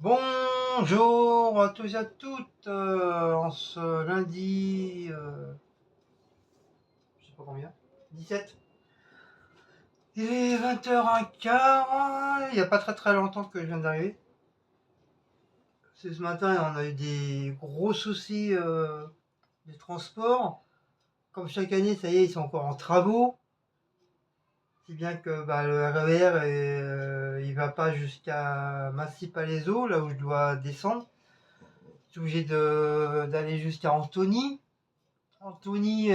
Bonjour à tous et à toutes, en ce lundi, je sais pas combien, 17. Il est 20h15, il n'y a pas très longtemps que je viens d'arriver. Ce matin, on a eu des gros soucis de transport. Comme chaque année, ça y est, ils sont encore en travaux. Si bien que le RER, il va pas jusqu'à Massy-Palaiseau, là où je dois descendre. Je suis obligé d'aller jusqu'à Antony. Antony,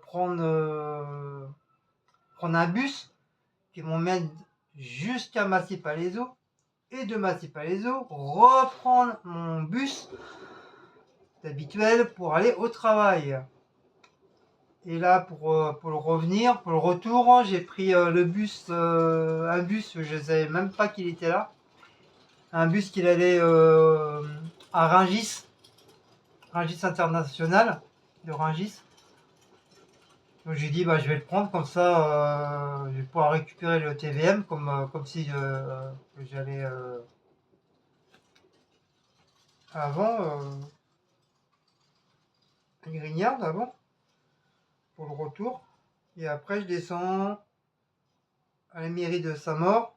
prendre un bus qui m'emmène jusqu'à Massy-Palaiseau. Et de Massy-Palaiseau, reprendre mon bus habituel pour aller au travail. Et là, pour le revenir, pour le retour, j'ai pris le bus, un bus, je ne savais même pas qu'il était là. Un bus qui allait à Rungis, Rungis International, de Rungis. Donc j'ai dit je vais le prendre comme ça, je vais pouvoir récupérer le TVM comme si j'allais avant Grignard avant pour le retour. Et après je descends à la mairie de Saint-Maur,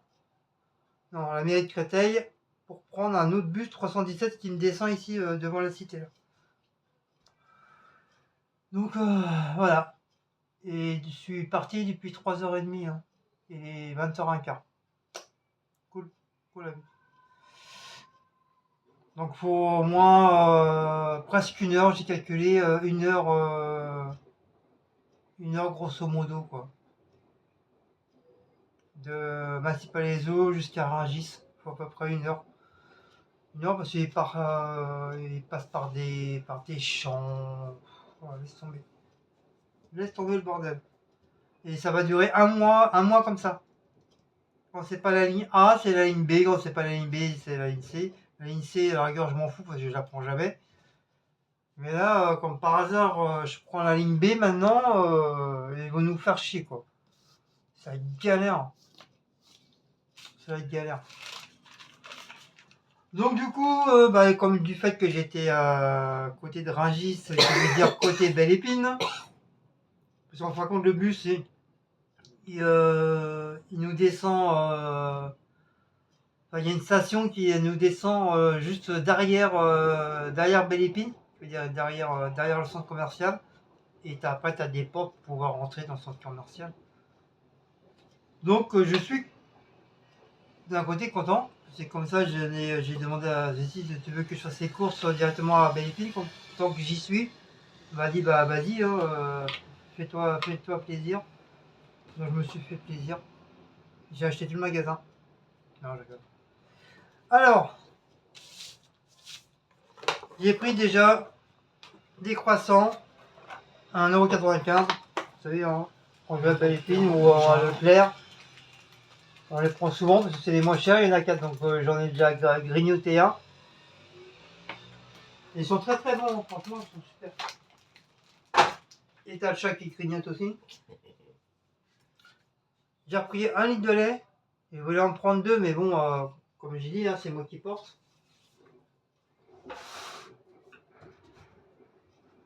non à la mairie de Créteil pour prendre un autre bus 317 qui me descend ici devant la cité là. Donc voilà. Et je suis parti depuis 3h30 hein. Il est 20h15. Cool la vie. Donc faut au moins presque une heure, j'ai calculé une heure grosso modo quoi. De Massy-Palaiseau jusqu'à Rungis, faut à peu près une heure. Une heure parce qu'il il passe par des champs. Voilà, laisse tomber. Laisse tomber le bordel. Et ça va durer un mois comme ça. Quand c'est pas la ligne A, c'est la ligne B. Quand c'est pas la ligne B, c'est la ligne C. La ligne C, à la rigueur, je m'en fous parce que je la prends jamais. Mais là, comme par hasard, je prends la ligne B maintenant, ils vont nous faire chier quoi. Ça va être galère. Ça va être galère. Donc du coup, comme du fait que j'étais à côté de Rungis, je veux dire côté Belle Épine, parce qu'en fin de compte le bus, il nous descend, il y a une station qui nous descend juste derrière Belle Épine, je veux dire derrière le centre commercial, et après tu as des portes pour pouvoir rentrer dans le centre commercial. Donc je suis d'un côté content, c'est comme ça j'ai demandé à Jessie si tu veux que je fasse les courses directement à Belle Épine, tant que j'y suis. Elle m'a dit vas-y, fais-toi plaisir. Donc je me suis fait plaisir. J'ai acheté tout le magasin. Non, je rigole. Alors, j'ai pris déjà des croissants à 1,95€. Vous savez, hein, quand je vais à Belle Épine ou à Leclerc, on les prend souvent parce que c'est les moins chers, il y en a 4, donc j'en ai déjà grignoté un. Ils sont très bons, franchement, ils sont super. Et t'as le chat qui grignote aussi. J'ai repris 1 litre de lait. Je voulais en prendre 2, mais bon, comme j'ai dit, hein, c'est moi qui porte.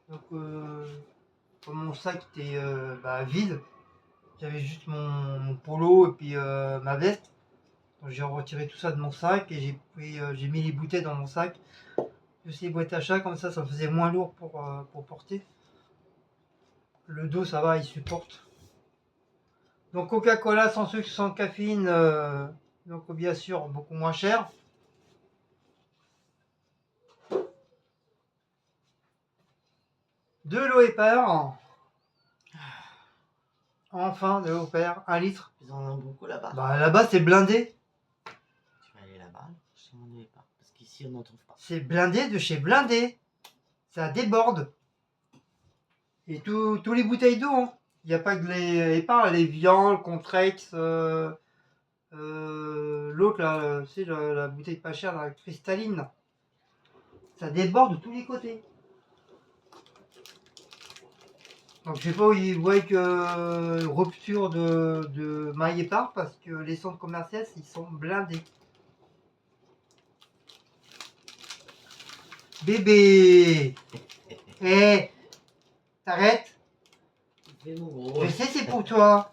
Donc, comme mon sac était vide, j'avais juste mon polo et puis ma veste. Donc, j'ai retiré tout ça de mon sac et j'ai mis les bouteilles dans mon sac. Juste les boîtes à chat, comme ça faisait moins lourd pour porter. Le dos, ça va, il supporte. Donc, Coca-Cola sans sucre, sans caféine, donc bien sûr beaucoup moins cher. De l'eau épars. Enfin, de l'eau épars, 1 litre. Ils en ont beaucoup là-bas. Là-bas, c'est blindé. Tu vas aller là-bas, je m'en ai pas. Parce qu'ici, on n'en trouve pas. C'est blindé de chez blindé. Ça déborde. Et tous les bouteilles d'eau. Hein. Il n'y a pas que les épars, les Vian, Contrex, l'autre là, c'est la bouteille pas chère, la cristalline. Ça déborde de tous les côtés. Donc je sais pas où ils voient que rupture de maille épars parce que les centres commerciaux ils sont blindés. Bébé. Eh, t'arrêtes. Fais mon gros. Je sais, c'est pour toi.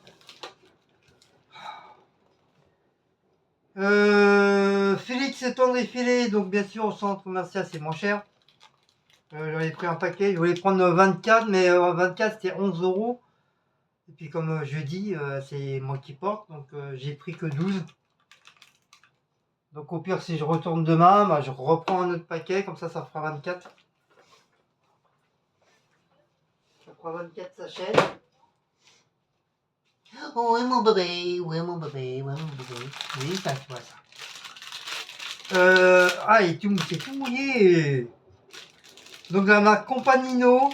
Félix tendre et filet, donc bien sûr au centre commercial c'est moins cher. J'en ai pris un paquet, je voulais prendre 24, mais 24 c'était 11 euros. Et puis comme je dis, c'est moi qui porte, donc j'ai pris que 12. Donc au pire si je retourne demain, bah, je reprends un autre paquet, comme ça fera 24. Ça fera 24 sachets. Oh, ouais mon bébé, ouais mon bébé, ouais mon bébé. Oui, ça, tu vois ça. Ah, et c'est tout mouillé. Donc la marque Companino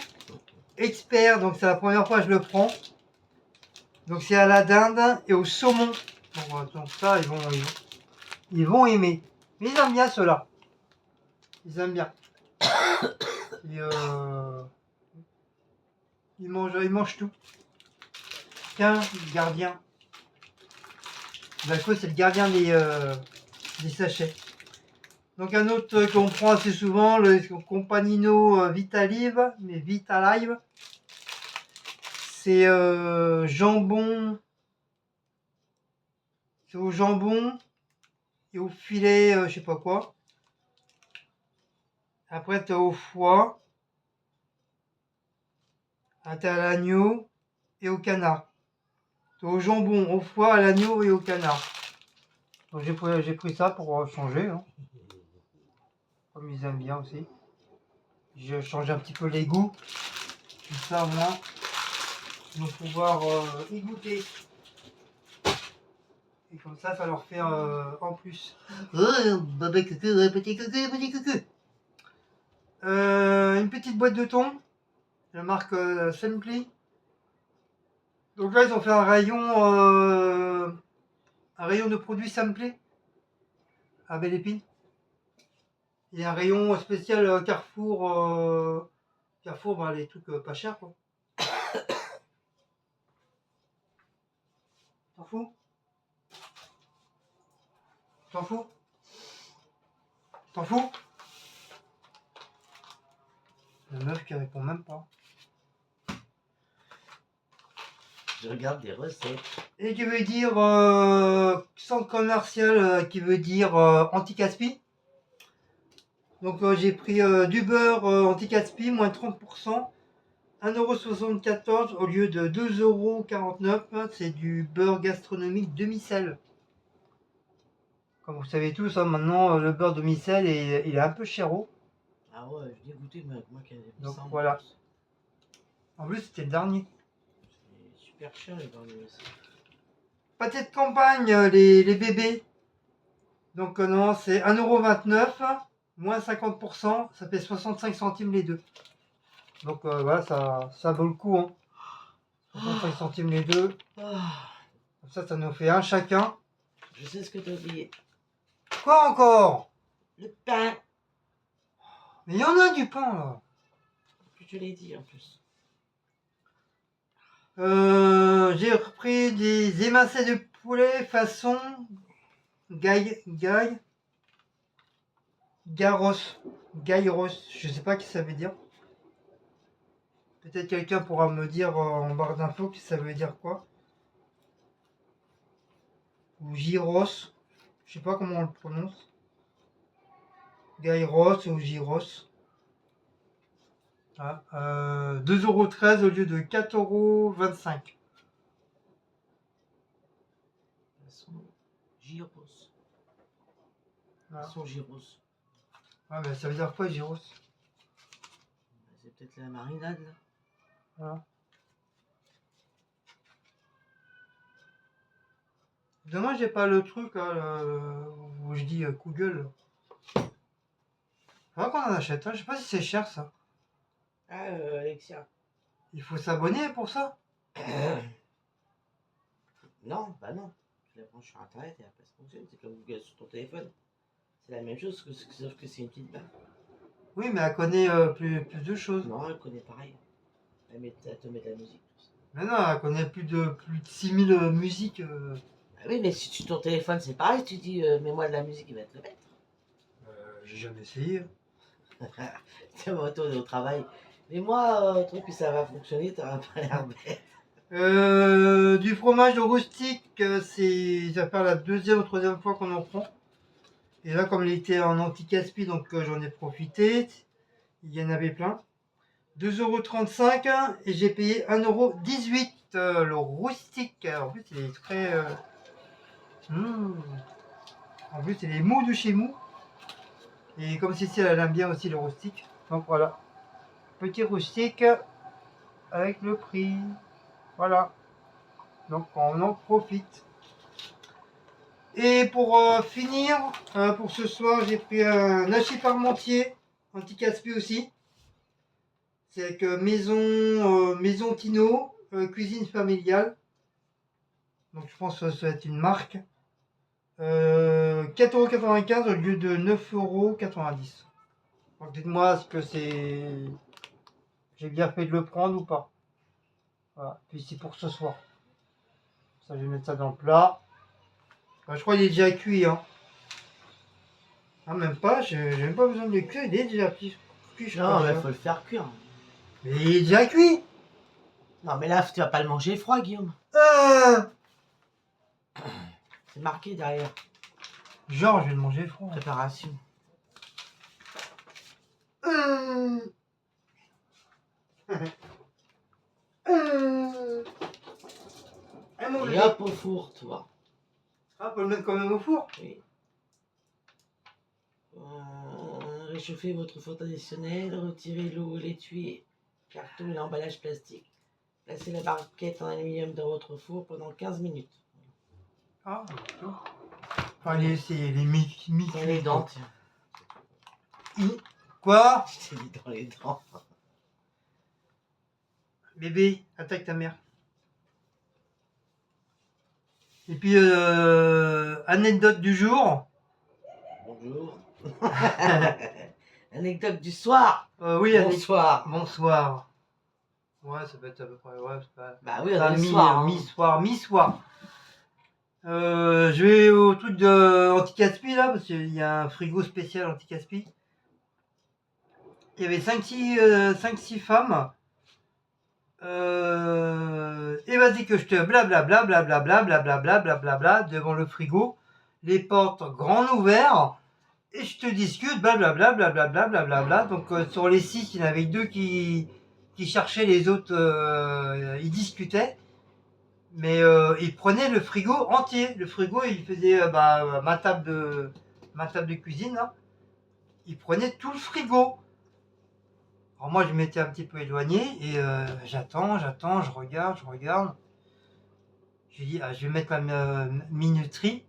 Expert, donc c'est la première fois que je le prends. Donc c'est à la dinde et au saumon. Donc ça, ils vont aimer. Mais ils aiment bien ceux-là. Ils aiment bien. Et, ils mangent tout. Tiens, le gardien. D'accord, c'est le gardien des sachets. Donc un autre qu'on prend assez souvent, le Companino Vitalive, mais Vitalive. C'est jambon. C'est au jambon et au filet, je sais pas quoi. Après, t'as au foie, t'as à l'agneau et au canard. T'as au jambon, au foie, à l'agneau et au canard. Donc j'ai pris ça pour changer, hein. Comme ils aiment bien aussi. J'ai changé un petit peu les goûts. Comme ça, au moins, ils vont pouvoir y goûter. Et comme ça leur fait en plus. Oh, bébé coucou, petit coucou, petit coucou. Une petite boîte de thon. La marque Simply. Donc là, ils ont fait un rayon de produits Simply à Belle Épine. Il y a un rayon spécial Carrefour. Carrefour, bah, les trucs pas chers quoi. T'en fous? T'en fous? T'en fous? La meuf qui répond même pas. Je regarde des recettes. Et qui veut dire centre commercial, qui veut dire anti-gaspi. Donc j'ai pris du beurre anti-gaspi, moins 30%, 1,74€ au lieu de 2,49€. C'est du beurre gastronomique demi-sel. Comme vous savez tous, hein, maintenant le beurre demi-sel il est un peu chéro. Ah ouais, je l'ai goûté, mais moi qui ai Donc 100 voilà. En plus c'était le dernier. C'est super cher les barbus aussi. Pâté de campagne, les bébés. Donc non, c'est 1,29€, moins 50%, ça fait 65 centimes les deux. Donc voilà, ça vaut le coup, hein. 65 centimes les deux. Comme ça nous fait un chacun. Je sais ce que t'as oublié. Quoi encore? Le pain. Mais il y en a du pain là. Je l'ai dit en plus. J'ai repris des émincés de poulet façon Gaille Garros. Je sais pas ce que ça veut dire. Peut-être quelqu'un pourra me dire en barre d'infos que ça veut dire quoi. Ou gyros. Je sais pas comment on le prononce. Gyros ou gyros. Ah, 2,13€ au lieu de 4,25€. Façon gyros. Ah. Façon gyros. Ah, mais ça veut dire quoi gyros? C'est peut-être la marinade là. Voilà. Dommage, j'ai pas le truc là, où je dis coup gueule. Faudra qu'on en achète, hein. Je sais pas si c'est cher ça. Ah, Alexia. Il faut s'abonner pour ça. Non, bah non. Tu la branches sur internet et après ça fonctionne. C'est comme Google sur ton téléphone. C'est la même chose, sauf que c'est une petite barre. Oui, mais elle connaît plus de choses. Non, elle connaît pareil. Elle te met de la musique. Tout ça. Mais non, elle connaît plus de 6000 musiques. Ah oui, mais si ton téléphone c'est pareil, tu dis mets-moi de la musique, il va te le mettre. J'ai jamais essayé. Tu vas retourner au travail. Mais moi, truc que ça va fonctionner, t'auras pas l'air bête. Du fromage rustique, ça va faire la deuxième ou troisième fois qu'on en prend. Et là, comme il était en anti-gaspi, donc j'en ai profité. Il y en avait plein. 2,35 € et j'ai payé 1,18 € le rustique. En plus, il est très. En plus, il est mou de chez mou. Et comme Cécile, elle aime bien aussi le rustique. Donc voilà. Petit rustique avec le prix. Voilà. Donc on en profite. Et pour finir, pour ce soir, j'ai pris un hachis parmentier anti-gaspi aussi. C'est avec Maison Tino, cuisine familiale. Donc je pense que ça va être une marque. 4,95 € au lieu de 9,90 €. Donc dites-moi ce que c'est. J'ai bien fait de le prendre ou pas. Voilà. Puis c'est pour ce soir. Ça, je vais mettre ça dans le plat. Je crois qu'il est déjà cuit. Hein. Ah, même pas. J'ai même pas besoin de le cuire. Il est déjà cuit. Je Non, crois, mais déjà. faut le faire cuire. Mais il est déjà cuit. Non, mais là, tu vas pas le manger froid, Guillaume. C'est marqué derrière. Genre, je vais le manger froid. Préparation. Et hop au four, toi. Ah, faut le mettre quand même au four. Oui. Réchauffez votre four traditionnel, retirez l'eau, l'étui, carton et l'emballage plastique. Placez la barquette en aluminium dans votre four pendant 15 minutes. Ah, enfin, c'est les Dans les dents, tiens. Quoi? Je t'ai dit dans les dents. Bébé, attaque ta mère. Et puis, anecdote du jour. Bonjour. Anecdote du soir. Oui, Bonsoir. Bonsoir. Ouais, ça peut être à peu près. Ouais, c'est pas. Bah oui, on est le soir. Hein. Mi-soir. Je vais au truc de anti-gaspi là, parce qu'il y a un frigo spécial anti-gaspi. Il y avait 5-6 femmes. Et vas-y que je te blablabla devant le frigo, les portes grandes ouvertes, et je te discute blablabla. Donc sur les 6, il y en avait 2 qui cherchaient, les autres ils discutaient, mais ils prenaient le frigo entier. Le frigo, il faisait ma table de cuisine là. Ils prenaient tout le frigo. Alors moi, je m'étais un petit peu éloigné et j'attends, je regarde. Je dis, je vais mettre la minuterie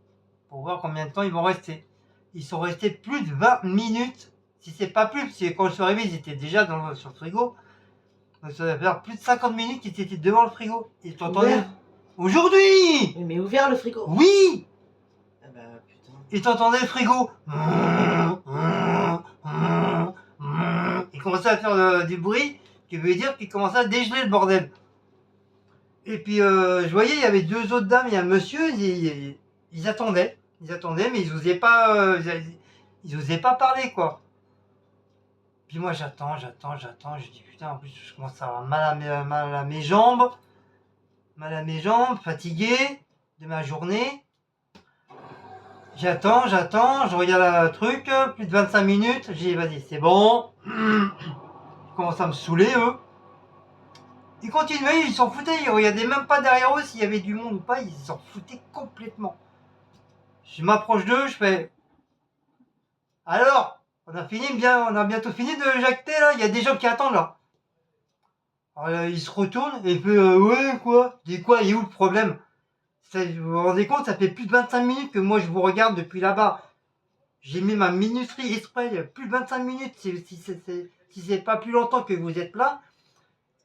pour voir combien de temps ils vont rester. Ils sont restés plus de 20 minutes, si c'est pas plus, parce que quand je suis arrivé, ils étaient déjà sur le frigo. Donc ça va faire plus de 50 minutes qu'ils étaient devant le frigo. Et tu entendais aujourd'hui. Oui, mais ouvert le frigo. Oui. Ah bah putain. Et t'entendais le frigo. Il commençait à faire du bruit, qui veut dire qu'il commençait à dégeler le bordel. Et puis je voyais, il y avait 2 autres dames et un monsieur, ils attendaient, mais ils osaient pas, ils osaient pas parler quoi. Puis moi j'attends, je dis putain, en plus je commence à avoir mal à mes jambes, fatigué de ma journée. J'attends, je regarde le truc, plus de 25 minutes, j'ai dit vas-y c'est bon. Ils commencent à me saouler eux. Ils continuaient, ils s'en foutaient, ils regardaient même pas derrière eux s'il y avait du monde ou pas, ils s'en foutaient complètement. Je m'approche d'eux, je fais alors, on a bientôt fini de jacter là, il y a des gens qui attendent là. Alors ils se retournent et il fait ouais quoi? Je dis quoi, il est où le problème? Vous vous rendez compte, ça fait plus de 25 minutes que moi je vous regarde depuis là-bas. J'ai mis ma minuterie exprès, il y a plus de 25 minutes, si c'est pas plus longtemps que vous êtes là.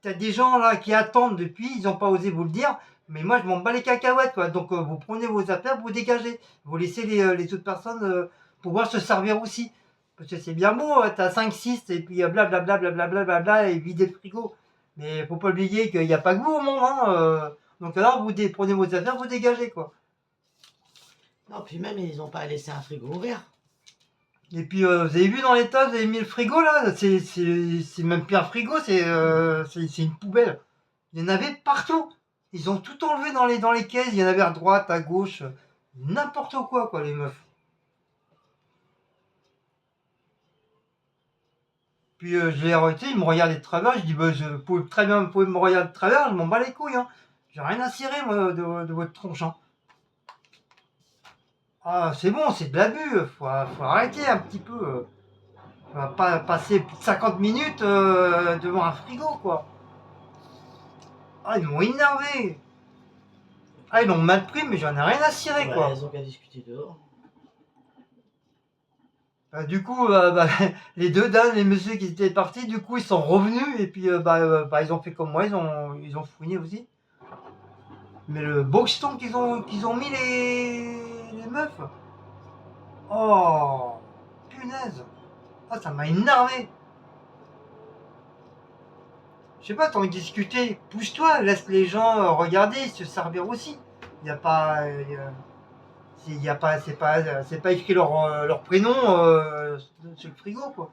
T'as des gens là qui attendent depuis, ils n'ont pas osé vous le dire, mais moi je m'en bats les cacahuètes quoi. Donc vous prenez vos affaires, vous dégagez, vous laissez les autres personnes pouvoir se servir aussi. Parce que c'est bien beau, t'as 5-6 et puis blablabla et vider le frigo. Mais faut pas oublier qu'il n'y a pas que vous au monde. Hein, donc alors vous prenez vos affaires, vous dégagez quoi. Non, puis même ils ont pas laissé un frigo ouvert. Et puis, vous avez vu dans les tas, vous avez mis le frigo là, c'est même plus un frigo, c'est une poubelle. Il y en avait partout. Ils ont tout enlevé dans les caisses, il y en avait à droite, à gauche, n'importe quoi, les meufs. Puis je l'ai arrêté, il me regardait de travers, je dis, bah, vous pouvez très bien, vous pouvez me regarder de travers, je m'en bats les couilles, hein. J'ai rien à cirer, moi, de votre tronche, hein. Ah, c'est bon, c'est de l'abus, faut arrêter un petit peu. On va pas passer plus de 50 minutes devant un frigo, quoi. Ah, ils m'ont énervé. Ah, ils l'ont mal pris, mais j'en ai rien à cirer, Bah, quoi. elles ont qu'à discuter dehors. Du coup, les deux dames, les messieurs qui étaient partis, du coup, ils sont revenus et puis ils ont fait comme moi, ils ont fouiné aussi. Mais le boxton qu'ils ont mis les meufs. Oh, punaise. Ah, ça m'a énervé. Je sais pas, t'as envie de discuter, pousse-toi, laisse les gens regarder, se servir aussi. Il y a pas, y a pas, c'est pas écrit leur prénom sur le frigo, quoi.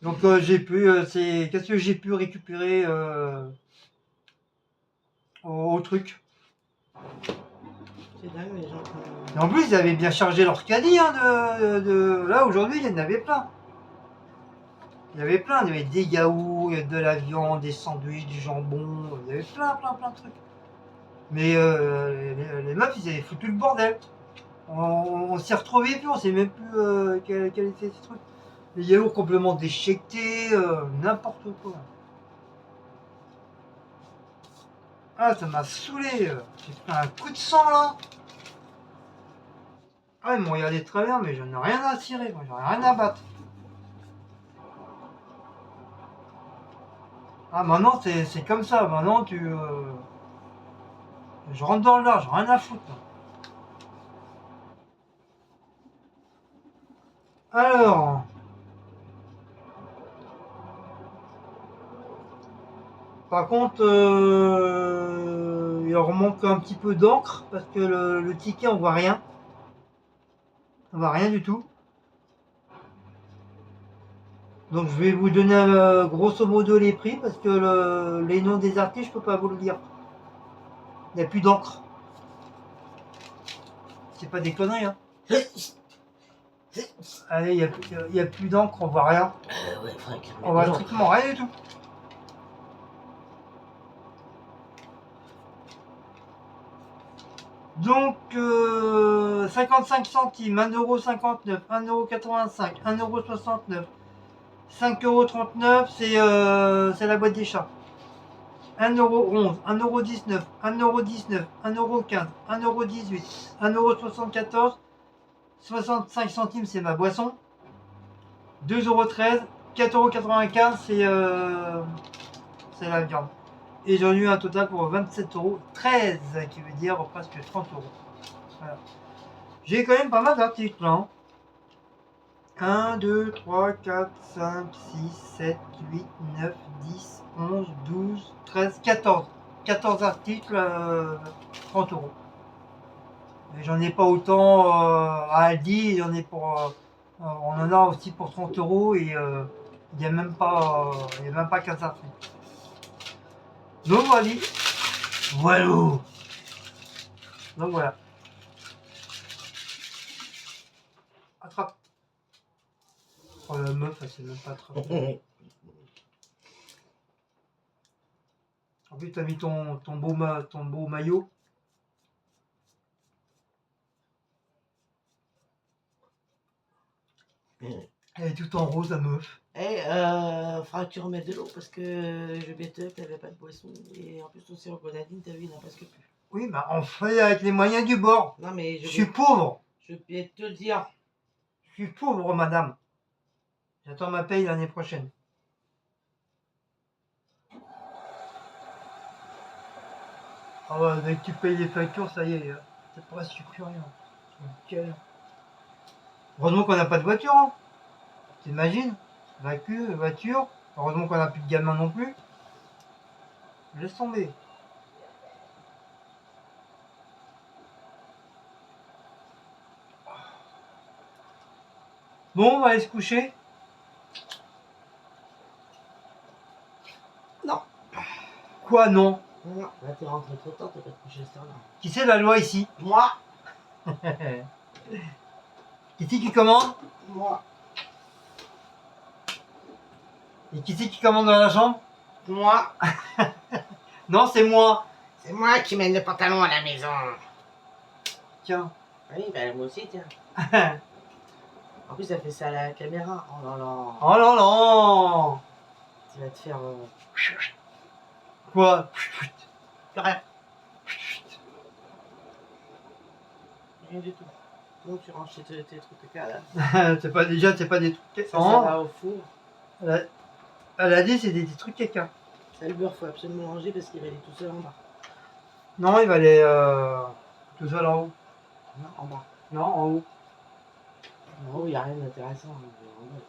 Donc qu'est-ce que j'ai pu récupérer au truc. C'est dingue, les gens Et en plus, ils avaient bien chargé leur caddie, hein, là aujourd'hui, il y en avait plein. Il y avait plein, il y avait des yaourts, de la viande, des sandwichs, du jambon, il y avait plein de trucs. Mais les meufs, ils avaient foutu le bordel. On s'y retrouvait plus, on sait même plus quel était ces trucs. Les yaourts complètement déchiquetés, n'importe quoi. Ah, ça m'a saoulé. J'ai pris un coup de sang là. Ah, ils m'ont regardé de travers, mais j'en ai rien à cirer, moi, j'en ai rien à battre. Ah, maintenant, c'est comme ça. Maintenant, je rentre dans le large, rien à foutre. Alors, par contre, il leur manque un petit peu d'encre parce que le ticket, on voit rien. On voit rien du tout. Donc, je vais vous donner grosso modo les prix parce que les noms des artistes, je peux pas vous le dire. Il n'y a plus d'encre. C'est pas des conneries, hein. Allez, il y a plus d'encre, on voit rien. ouais, Franck. On voit strictement rien du tout. Donc, 55 centimes, 1,59€, 1,85€, 1,69€, 5,39€, c'est la boîte des chats. 1,11€, 1,19€, 1,19€, 1,15€, 1,18€, 1,74€, 65 centimes, c'est ma boisson. 2,13€, 4,95€, c'est la viande. Et j'en ai eu un total pour 27,13€, qui veut dire presque 30€. Voilà. J'ai quand même pas mal d'articles, hein. 1, 2, 3, 4, 5, 6, 7, 8, 9, 10, 11, 12, 13, 14. 14 articles, 30€. Et j'en ai pas autant à Aldi, on en a aussi pour 30€ et il n'y a même pas 15 articles. Donc voilà. Voilà. Donc voilà. Attrape. Oh la meuf, elle sait même pas attraper. En plus, t'as mis ton beau maillot. Elle est tout en rose, la meuf. Faudra que tu remettes de l'eau parce que je bêtais, t'avais pas de boisson. Et en plus, ton sirop grenadine, t'as vu, il n'en presque plus. Oui, bah on fait avec les moyens du bord. Non, mais Je suis pauvre. Je vais te le dire. Je suis pauvre, madame. J'attends ma paye l'année prochaine. Ah ouais, dès que tu payes les factures, ça y est, c'est presque plus rien. Quel... Heureusement qu'on n'a pas de voiture, hein. T'imagines? Voiture. Heureusement qu'on n'a plus de gamin non plus. Laisse tomber. Bon, on va aller se coucher. Non. Quoi, non? Non, là t'es rentré trop tard, t'as pas te coucher à cette heure-là. Qui c'est la loi ici? Moi. Qui c'est qui commande? Moi. Et qui c'est qui commande dans la chambre? Moi. Non, c'est moi. C'est moi qui mène le pantalon à la maison. Tiens. Oui, bah moi aussi, tiens. En plus, ça fait ça à la caméra. Oh là là. Oh là là. Tu vas te faire... Quoi? Rien. Rien du tout. Donc tu ranges tes trucs de cas là. C'est pas des trucs. Ça Oh, va au four. elle a dit c'est des trucs caca. Ça, le beurre, faut absolument ranger parce qu'il va aller tout seul en bas. Non, il va aller tout seul en haut. Non, en bas. Non, en haut. En haut, il n'y a rien d'intéressant. En bas.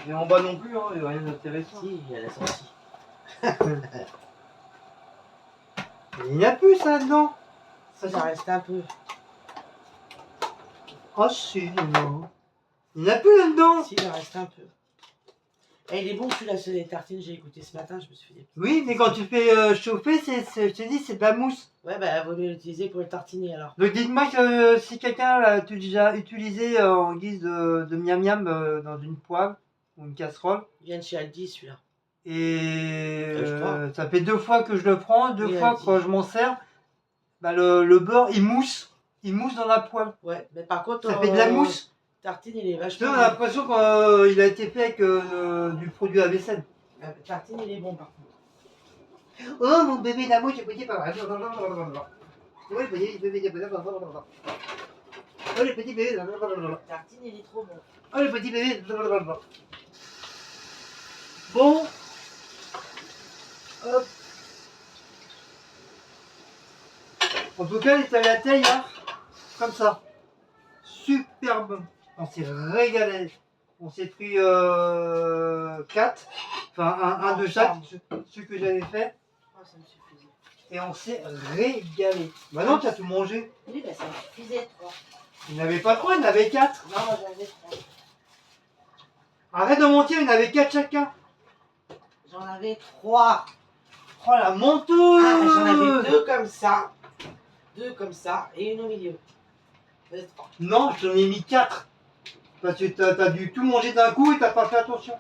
Et en bas non plus, hein, il n'y a rien d'intéressant. Si, il y a la sortie. Il n'y a plus ça dedans. Ça reste un peu. Oh si, non. Il n'y en a plus là-dedans. Si, il en reste un peu. Et il est bon celui-là, c'est les tartines, j'ai écouté ce matin, je me suis fait des petits. Oui, mais quand tu fais chauffer, je te dis, c'est de la mousse. Ouais, bah, vaut mieux l'utiliser pour le tartiner alors. Donc dites-moi que si quelqu'un l'a déjà utilisé en guise de miam miam dans une poêle ou une casserole, Il vient de chez Aldi celui-là. et Je crois. ça fait 2 fois que je le prends, 2 Oui, fois Aldi. quand je m'en sers, bah le beurre il mousse dans la poêle. Ouais, mais par contre, Ça fait de la mousse. tartine, il est Tu vachement sais, on bon. a l'impression qu'il a été fait avec du produit à vaisselle. Tartine, il est bon par contre. Oh mon bébé d'amour, j'ai petit pas. Oh le petit bébé d'amour. Oh le petit bébé. Tartine, il est trop bon. Oh le petit bébé. Bon. Hop. En tout cas, il est à la taille, hein. Comme ça. Super bon. On s'est régalé. On s'est pris 4. Enfin, un de chaque, ce que j'avais fait. Oh, ça me suffisait. Et on s'est régalé. Maintenant, tu as tout mangé. Oui, bah ça me suffisait, 3. Il n'avait pas 3, il en avait 4. Non, moi j'en avais 3. Arrête de mentir, il en avait 4 chacun. J'en avais 3. Oh la menteuse. Ah, j'en avais 2 comme ça. 2 comme ça et une au milieu. Ça fait 3. Non, je t'en ai mis 4. Parce que t'as dû tout manger d'un coup et t'as pas fait attention.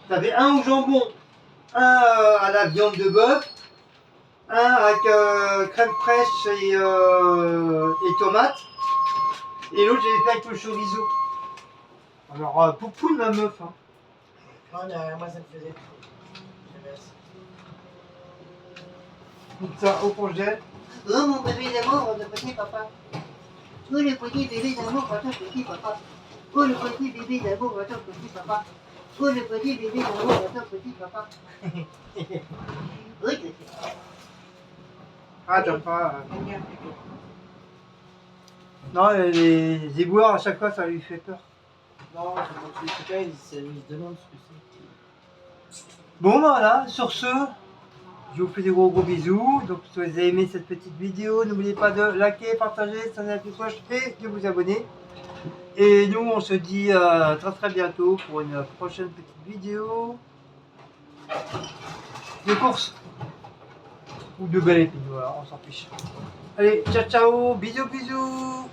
T'avais un au jambon, un à la viande de bœuf, un avec crème fraîche et tomates, et l'autre j'avais fait avec le chorizo. Alors, poupoune ma meuf. Hein. Non, moi ça me faisait trop. J'avais assez. Tout ça au congèle. Oh mon bébé d'amour, le petit papa. Oh le petit bébé d'amour, votre petit papa. Oh le petit bébé d'amour, votre petit papa. Oh le petit bébé d'amour, votre petit papa. Oui, ah, t'as pas. Non, les éboueurs, à chaque fois, ça lui fait peur. Non, quand tu les cas, ils se demandent ce que c'est. Bon, ben voilà, sur ce, je vous fais des gros bisous. Donc, si vous avez aimé cette petite vidéo, n'oubliez pas de liker, partager, sonner la petite cloche et de vous abonner. Et nous, on se dit très bientôt pour une prochaine petite vidéo de course ou de belle épine. Voilà, on s'en fiche. Allez, ciao, ciao, bisous.